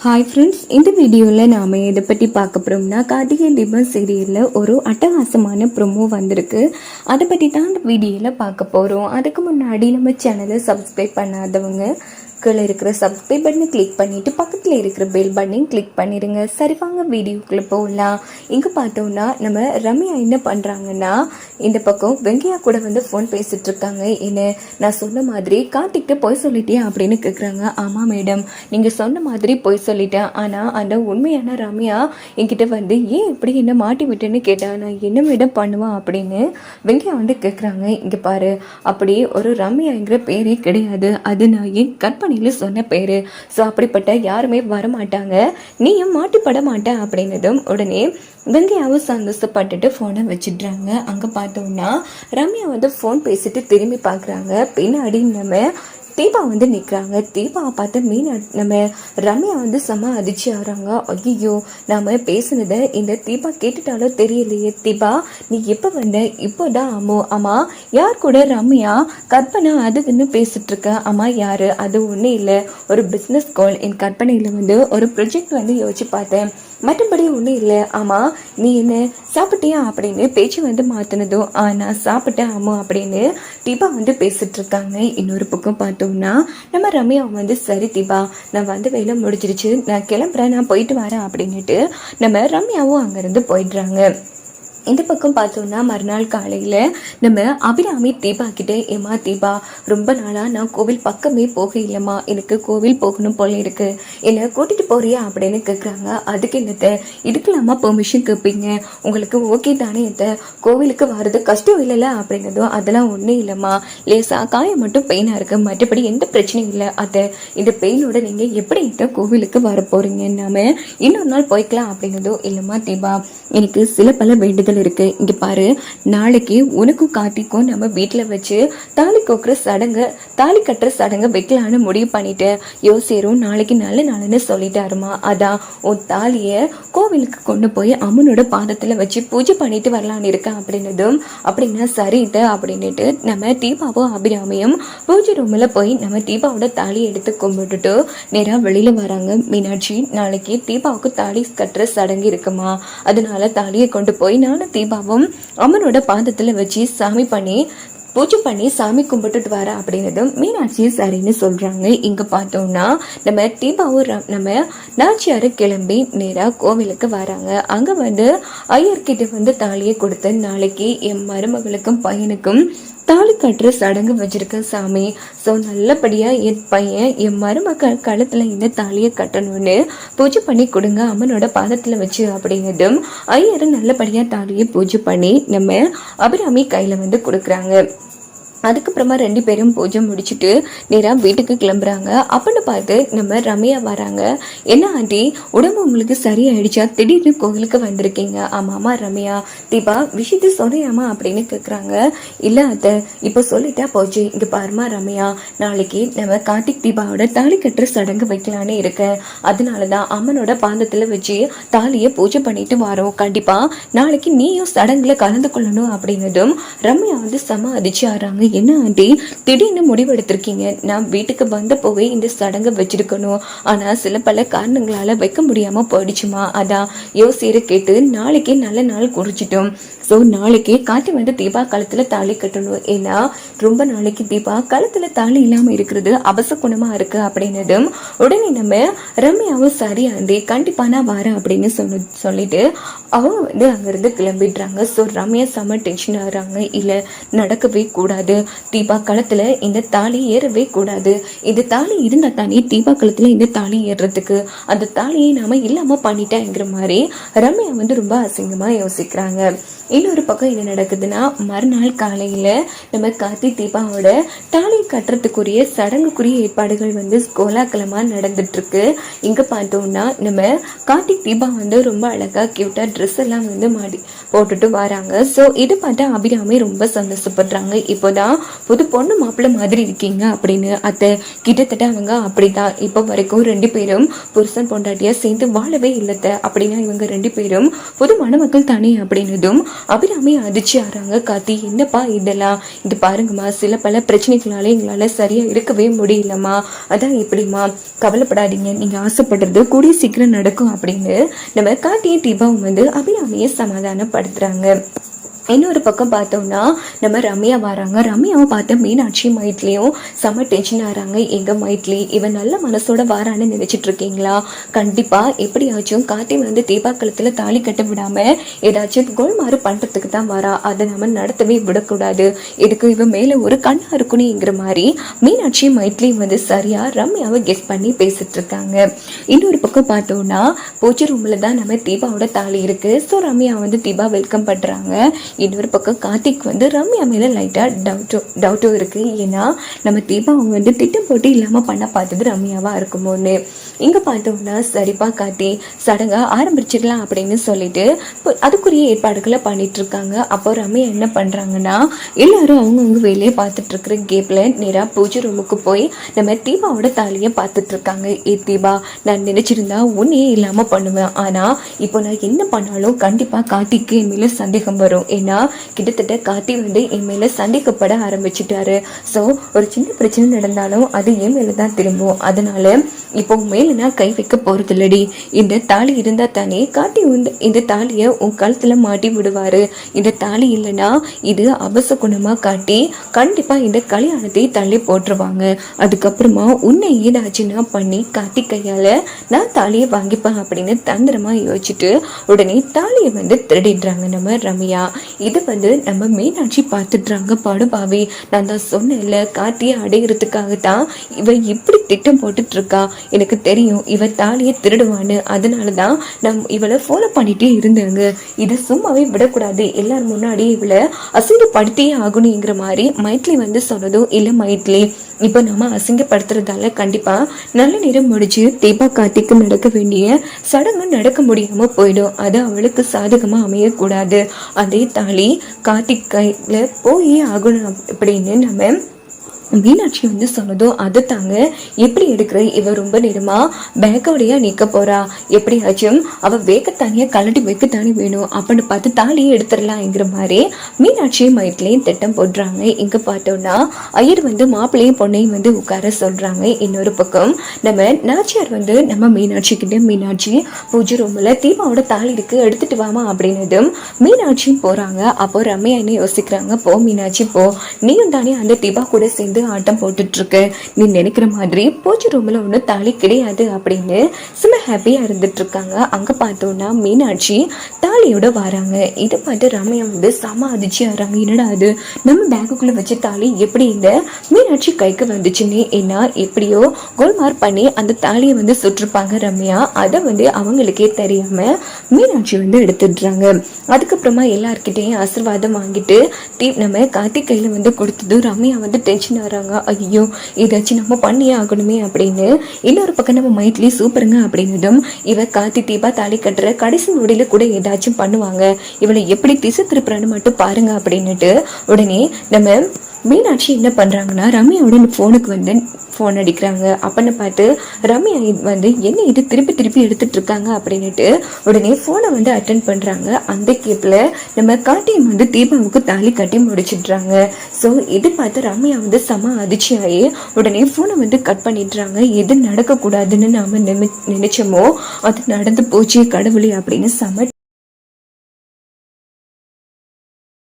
Hi friends, இந்த வீடியோவில் நாம் எதை பற்றி பார்க்க போகிறோம்னா கார்த்திகை தீபம் சீரியலில் ஒரு அட்டகாசமான ப்ரொமோ வந்திருக்கு. அதை பற்றி தான் இந்த வீடியோவில் பார்க்க போகிறோம். அதுக்கு முன்னாடி நம்ம சேனலை சப்ஸ்கிரைப் பண்ணாதவங்க கீழே இருக்கிற சப்ஸ்கிரைப் பட்டனை கிளிக் பண்ணிவிட்டு பக்கத்தில் இருக்கிற பெல் பட்டனையும் கிளிக் பண்ணிடுங்க. சரி வாங்க வீடியோக்குள்ளே போகலாம். இங்கே பார்த்தோம்னா நம்ம ரம்யா என்ன பண்ணுறாங்கன்னா, இந்த பக்கம் வெங்கையா கூட ஃபோன் பேசிகிட்டு இருக்காங்க. என்ன நான் சொன்ன மாதிரி கார்த்திக்கிட்ட போய் சொல்லிட்டேன் அப்படின்னு கேட்குறாங்க. ஆமாம் மேடம், நீங்கள் சொன்ன மாதிரி போய் சொல்லிட்டேன். ஆனால் அந்த உண்மையான ரம்யா என்கிட்ட ஏன் இப்படி என்ன மாட்டி விட்டேன்னு கேட்டால் நான் என்ன மேடம் பண்ணுவேன் அப்படின்னு வெங்கையா கேட்குறாங்க. இங்கே பாரு, அப்படி ஒரு ரம்யாங்கிற பேரே கிடையாது. அது நான் என் கற்பனை சொன்ன பேரு. ஸோ அப்படிப்பட்ட யாருமே வரமாட்டாங்க, நீயும் மாட்டிப்பட மாட்டேன் அப்படின்னதும் உடனே வெங்கையாவும் சந்தோஷப்பட்டுட்டு ஃபோனை வச்சிடுறாங்க. அங்கே பார்த்தோம்னா ரம்யா ஃபோன் பேசிட்டு திரும்பி பார்க்குறாங்க. பின்னாடி நம்ம தீபா நிற்கிறாங்க. தீபாவை பார்த்து நம்ம ரம்யா செம அதிர்ச்சி ஆகிறாங்க. ஐயோ, நாம் பேசுனதை இந்த தீபா கேட்டுட்டாலோ தெரியலையே. தீபா, நீ எப்போ இப்போதான் ஆமாம் யார் கூட ரம்யா கற்பனை அதுன்னு பேசிட்டு இருக்க? ஆமாம் யார்? அது ஒன்றும் இல்லை, ஒரு பிஸ்னஸ் கால். என் கற்பனையில் ஒரு ப்ரொஜெக்ட் யோசிச்சு பார்த்தேன், மற்றபடி ஒன்றும் இல்லை. ஆமாம் நீ என்ன சாப்பிட்டியா அப்படின்னு பேச்சு மாற்றினதும் நான் சாப்பிட்டேன் ஆமாம் அப்படின்னு தீபா பேசிட்டு இருக்காங்க. இன்னொரு பக்கம் பார்த்தோம்னா நம்ம ரம்யா சரி தீபா, நான் வேலை முடிஞ்சிருச்சு, நான் கிளம்புறேன், நான் போயிட்டு வரேன் அப்படின்ட்டு நம்ம ரம்யாவும் அங்கேருந்து போயிடுறாங்க. இந்த பக்கம் பார்த்தோம்னா மறுநாள் காலையில் நம்ம அபிராமி தீபா கிட்டே, ஏமா தீபா, ரொம்ப நாளாக நான் கோவில் பக்கமே போக இல்லைம்மா, எனக்கு கோவில் போகணும் போல இருக்கு, என்னை கூட்டிகிட்டு போறியா அப்படின்னு கேட்குறாங்க. அதுக்கு என்னத்தை, இதுக்கெல்லாமா பெர்மிஷன் கேட்பீங்க, உங்களுக்கு ஓகே தானே எத்த, கோவிலுக்கு வர்றது கஷ்டம் இல்லைல்ல அப்படின்னதும் அதெல்லாம் ஒன்றும் இல்லைம்மா, லேசாக காயம் மட்டும் பெயினாக இருக்குது, மற்றபடி எந்த பிரச்சனையும் இல்லை அத்தை, இந்த பெயினோட நீங்கள் எப்படி எத்த கோவிலுக்கு வர போகிறீங்க, நாம இன்னொரு நாள் போய்க்கலாம் அப்படின்னதும் இல்லைம்மா தீபா, எனக்கு சில பல வேண்டுதல் இருக்கு. இங்க பாரு, நாளைக்கு உனக்கும் கார்த்திக்கும் நம்ம வீட்டுல வச்சு தாலி கட்டுற சடங்கு வைக்கலான்னு முடிவு பண்ணிட்டு யோசிரும் நாளைக்கு நல்ல நாள்னு சொல்லிட்டாருமா. அதான் உன் தாலிய கோவிலுக்கு கொண்டு போய் அம்மனோட பாதத்துல வச்சு பூஜை பண்ணிட்டு வரலான்னு இருக்கேன் அப்படின்னதும் அப்படின்னா சரிட்டு அப்படின்னுட்டு நம்ம தீபாவும் அபிராமியும் பூஜை ரூம்ல போய் நம்ம தீபாவோட தாலியை எடுத்து கும்பிட்டுட்டு நேரா வெளியில வராங்க. மீனாட்சி, நாளைக்கு தீபாவுக்கு தாலி கட்டுற சடங்கு இருக்குமா, அதனால தாலியை கொண்டு போய் நான் தீபாவும் அம்மனோட பாதத்துல வச்சு பூஜை பண்ணி சாமி கும்பிட்டுட்டு வர அப்படின்னதும் மீனாட்சியும் சரின்னு சொல்றாங்க. இங்க பார்த்தோம்னா நம்ம தீபாவும் நம்ம நாச்சியாரு கிளம்பி நேரா கோவிலுக்கு வராங்க. அங்க ஐயர்கிட்ட தாலியை கொடுத்து நாளைக்கு என் மருமகளுக்கும் பையனுக்கும் தாலி கட்டுற சடங்கு வச்சிருக்க சாமி, ஸோ நல்லபடியா என் பையன் என் மருமகள் கழுத்துல இந்த தாலியை கட்டணும்னு பூஜை பண்ணி கொடுங்க அம்மனோட பாதத்துல வச்சு அப்படிங்கிறதும் ஐயரு நல்லபடியா தாலியை பூஜை பண்ணி நம்ம அபிராமி கையில கொடுக்குறாங்க. அதுக்கப்புறமா 2 பேரும் பூஜை முடிச்சுட்டு நேராக வீட்டுக்கு கிளம்புறாங்க. அப்படின்னு பார்த்து நம்ம ரம்யா வராங்க. என்ன ஆண்டி, உடம்பு உங்களுக்கு சரியாயிடுச்சா, திடீர்னு கோவிலுக்கு வந்திருக்கீங்க? ஆமாமா ரம்யா, தீபா விஷயத்த சொல்றியாமா அப்படின்னு கேட்குறாங்க. இல்லை அத்தை, இப்போ சொல்லிட்டா போச்சு. இங்கே பாருமா ரம்யா, நாளைக்கு நம்ம கார்த்திக் தீபாவோட தாலி கட்டுற சடங்கு வைக்கலான்னு இருக்கேன், அதனால தான் அம்மனோட பாதத்தில் வச்சு தாலியை பூஜை பண்ணிட்டு வரோம். கண்டிப்பா நாளைக்கு நீயும் சடங்குல கலந்து கொள்ளணும் அப்படின்னதும் ரம்யா செம அதிர்ச்சி ஆறாங்க. என்ன ஆண்டி, திடீர்னு முடிவெடுத்திருக்கீங்க? நான் வீட்டுக்கு வந்த போவே இந்த சடங்கை வச்சிருக்கணும், ஆனா சில பல காரணங்களால வைக்க முடியாம போயிடுச்சுமா, அதான் யோசிச்சு கேட்டு நாளைக்கே நல்ல நாள் குறிச்சிட்டோம். ஸோ நாளைக்கு காட்டி தீபா கழுத்துல தாலி கட்டணும், ஏன்னா ரொம்ப நாளைக்கு தீபா கழுத்துல தாலி இல்லாம இருக்கிறது அபசகுணமா இருக்கு அப்படின்னதும் உடனே நம்ம ரம்யாவும் சரி ஆண்டி, கண்டிப்பா நான் வரேன் அப்படின்னு சொல்லிட்டு அவங்க அங்கிருந்து கிளம்பிடுறாங்க. ஸோ ரம்யா செம டென்ஷன் ஆகுறாங்க. இல்லை, நடக்கவே கூடாது, தீபா கழுத்துல இந்த தாலி ஏறவே கூடாது, இந்த தாலி இருந்தா தானே தீபா கழுத்துல இந்த தாலி ஏறுறதுக்கு, அந்த தாலியை நாம இல்லாம பண்ணிட்டேங்கிற மாதிரி ரம்யா ரொம்ப அசிங்கமா யோசிக்கிறாங்க. இன்னொரு பக்கம் என்ன நடக்குதுன்னா, மறுநாள் காலையில நம்ம கார்த்திக் தீபாவோட தாலி கட்டுறதுக்குரிய சடங்குக்குரிய ஏற்பாடுகள் கோலாகலமா நடந்துட்டு இருக்கு. இங்க பார்த்தோம்னா நம்ம கார்த்திக் தீபா ரொம்ப அழகா கியூட்டா ட்ரெஸ் எல்லாம் மாடி போட்டுட்டு வராங்க. ஸோ இதை பார்த்தா அபிராமி ரொம்ப சந்தோஷப்படுறாங்க. இப்போதான் புது பொண்ணு மாப்பிள்ளை மாதிரி இருக்கீங்க அப்படின்னு. அத்தை கிட்டத்தட்ட அவங்க அப்படிதான் இப்போ வரைக்கும் 2 பேரும் புருஷன் பொண்டாட்டியா சேர்ந்து வாழவே இல்லத்த அப்படின்னா இவங்க 2 பேரும் புது மணமக்கள் தானே அப்படின்னதும் அபிராமி அதிர்ச்சி ஆறாங்க. கார்த்தி என்னப்பா இதெல்லாம், இது பாருங்கம்மா, சில பல பிரச்சனைகளால எங்களால சரியா இருக்கவே முடியலம்மா, அதான் இப்படிமா, கவலைப்படாதீங்க, நீங்க ஆசைப்படுறது கூடிய சீக்கிரம் நடக்கும் அப்படின்னு நம்ம கார்த்தியும் தீபாவும் வந்து அபிராமியை சமாதானப்படுத்துறாங்க. இன்னொரு பக்கம் பார்த்தோம்னா நம்ம ரம்யா வராங்க. ரம்யாவை பார்த்த மீனாட்சி மைட்லியும் செம்ம டென்ஷன் ஆகிறாங்க. எங்க மைட்லி இவன் நல்ல மனசோட வாரான்னு நினைச்சிட்டு இருக்கீங்களா? கண்டிப்பா எப்படியாச்சும் கார்த்தி வந்து தீபாக்களத்துல தாலி கட்ட விடாம ஏதாச்சும் கோல்மாறு பண்றதுக்கு தான் வரா, அதை நம்ம நடத்தவே விடக்கூடாது, இதுக்கு இவன் மேல ஒரு கண்ணா இருக்கணுங்கிற மாதிரி மீனாட்சி மைட்லி வந்து சரியா ரம்யாவை கெஸ் பண்ணி பேசிட்டு இருக்காங்க. இன்னொரு பக்கம் பார்த்தோம்னா பூஜை ரூம்ல தான் நம்ம தீபாவோட தாலி இருக்கு. ஸோ ரம்யா வந்து தீபா வெல்கம் பண்றாங்க. இன்னொரு பக்கம் கார்த்திக் வந்து ரம்யா மேல லைட்டா டவுட்டும் இருக்கு. ஏன்னா நம்ம தீபா அவங்க வந்து திட்டம் போட்டு இல்லாம பண்ண பார்த்தது ரம்யாவா இருக்குமோன்னு. இங்க பார்த்தோம்னா சரிப்பா கார்த்தி, சடங்கா ஆரம்பிச்சிடலாம் அப்படின்னு சொல்லிட்டு அதுக்குரிய ஏற்பாடுகளை பண்ணிட்டு இருக்காங்க. அப்போ ரம்யா என்ன பண்றாங்கன்னா எல்லாரும் அவங்கவுங்க வேலையை பார்த்துட்டு இருக்கிற கேப்ல நேரா பூஜை ரூமுக்கு போய் நம்ம தீபாவோட தாலியை பார்த்துட்டு இருக்காங்க. ஏ தீபா, நான் நினைச்சிருந்தா உன்னையே இல்லாம பண்ணுவேன், ஆனா இப்போ நான் என்ன பண்ணாலும் கண்டிப்பா கார்த்திக்கு என் மேல சந்தேகம் வரும். ஏன்னா கிட்டத்தட்ட கார்த்தி வந்து என் மேல சந்தேகப்பட ஆரம்பிச்சுட்டாரு. ஸோ ஒரு சின்ன பிரச்சனை நடந்தாலும் அது என் மேல தான் திரும்பும். அதனால இப்போ மேல நான் கை வைக்க போறது இல்லடி. இந்த தாலி இருந்தா தானே கார்த்தி இந்த தாலியை உன் கழுத்துல மாட்டி விடுவாரு. இந்த தாலி இல்லைன்னா இது அபசகுணமா காட்டி கண்டிப்பா இந்த கல்யாணத்தை தள்ளி போட்டுருவாங்க. அதுக்கப்புறமா உன்னை ஏதாச்சுன்னா பண்ணி கார்த்தி கையால நான் தாலியை வாங்கிப்பேன் அப்படின்னு தந்திரமா யோசிச்சுட்டு உடனே தாலியை வந்து திருடிடுறாங்க நம்ம ரம்யா. இது வந்து நம்ம மீனாட்சி பார்த்துட்றாங்க. படுபாவி, நான் தான் சொன்னேன்ல கார்த்தியை அடைகிறதுக்காகத்தான் இவ இப்படி திட்டம் போட்டுட்டு இருக்கா, எனக்கு தெரியும் இவ தாலியை திருடுவான்னு, அதனாலதான் இவளை ஃபாலோ பண்ணிட்டே இருந்தாங்க. இதை சும்மாவே விடக்கூடாது, எல்லாரும் முன்னாடி இவளை அசிங்கப்படுத்தியே ஆகணுங்கிற மாதிரி மைட்லி வந்து சொன்னதும் இல்ல மைட்லி, இப்போ நம்ம அசிங்கப்படுத்துறதால கண்டிப்பா நல்ல நேரம் முடிச்சு தீபா கார்த்திக்கு நடக்க வேண்டிய சடங்கு நடக்க முடியாம போயிடும். அது அவளுக்கு சாதகமா அமையக்கூடாது. அதே தாலி கார்த்திக் கையில போயே ஆகணும் அப்படின்னு நம்ம மீனாட்சி வந்து சொன்னதோ அதை தாங்க எப்படி எடுக்கிற இவ ரொம்ப நேரமா பேக்கோடையா நிக்க போறா, எப்படியாச்சும் அவ வேக்கத்தானியா கலட்டி வைக்கத்தானே வேணும் அப்படின்னு பார்த்து தாலியை எடுத்துடலாம்ங்கிற மாதிரி மீனாட்சி மைட்லையும் திட்டம் போடுறாங்க. இங்க பார்த்தோம்னா ஐயர் வந்து மாப்பிள்ளையும் பொண்ணையும் வந்து உட்கார சொல்றாங்க. இன்னொரு பக்கம் நம்ம நாச்சியார் வந்து நம்ம மீனாட்சி கிட்ட, மீனாட்சி பூஜை ரூம்ல தீபாவோட தாலி இருக்கு எடுத்துட்டு வாமா அப்படின்னதும் மீனாட்சியும் போறாங்க. அப்போ ரம்யா என்ன யோசிக்கிறாங்க, போ மீனாட்சி போ, நீயும் தானே அந்த தீபா கூட சேர்ந்து ஆட்டம் போட்டுட்டு இருக்க, நீ நினைக்கிற மாதிரி பூஜை ரூம்ல ஒண்ணு தாலி கிடையாது அப்படின்னு சும்மா ஹாப்பியா இருந்துட்டு இருக்காங்க. அங்க பார்த்தோம்னா மீனாட்சி தாலியோட வராங்க. இதை பார்த்து ரம்யா வந்து சம அதிர்ச்சி ஆறாங்க. என்னடா அது, நம்ம பேக்குக்குள்ள வச்ச தாலி எப்படி இந்த மீனாட்சி கைக்கு வந்துச்சுன்னு. ஏன்னா எப்படியோ கோல்மார் பண்ணி அந்த தாலியை வந்து சுற்றிருப்பாங்க ரம்யா, அதை வந்து அவங்களுக்கே தெரியாம மீனாட்சி வந்து எடுத்துடுறாங்க. அதுக்கப்புறமா எல்லார்கிட்டையும் ஆசீர்வாதம் வாங்கிட்டு நம்ம கார்த்திக் கையில வந்து கொடுத்தது ரம்யா வந்து டென்ஷன் ஆறாங்க. ஐயோ ஏதாச்சும் நம்ம பண்ணியே ஆகணுமே அப்படின்னு. இன்னொரு பக்கம் நம்ம மைட்லி சூப்பருங்க அப்படின்னதும் இவ கார்த்தி தீபா தாலி கட்டுற கடைசி நொடியில கூட ஏதாச்சும் பண்ணுவாங்க, இவளை எப்படி திசை திருப்புறான்னு மட்டும் பாருங்க அப்படின்னுட்டு உடனே நம்ம மீனாட்சி என்ன பண்றாங்கன்னா ரம்யாவோட போனுக்கு வந்து ஃபோன் அடிக்கிறாங்க. அப்பன்னு பார்த்து ரம்யா வந்து என்ன இது திருப்பி திருப்பி எடுத்துட்டு இருக்காங்க அப்படின்னுட்டு உடனே ஃபோனை வந்து அட்டன் பண்றாங்க. அந்த கேப்ல நம்ம கார்த்தியும் வந்து தீபாவுக்கு தாலி கட்டி முடிச்சிடுறாங்க. ஸோ இது பார்த்து ரம்யா வந்து செம அதிர்ச்சியாகி உடனே ஃபோனை வந்து கட் பண்ணிடுறாங்க. எது நடக்கக்கூடாதுன்னு நாம நினைச்சோமோ அது நடந்து போச்சு கடவுளே அப்படின்னு செம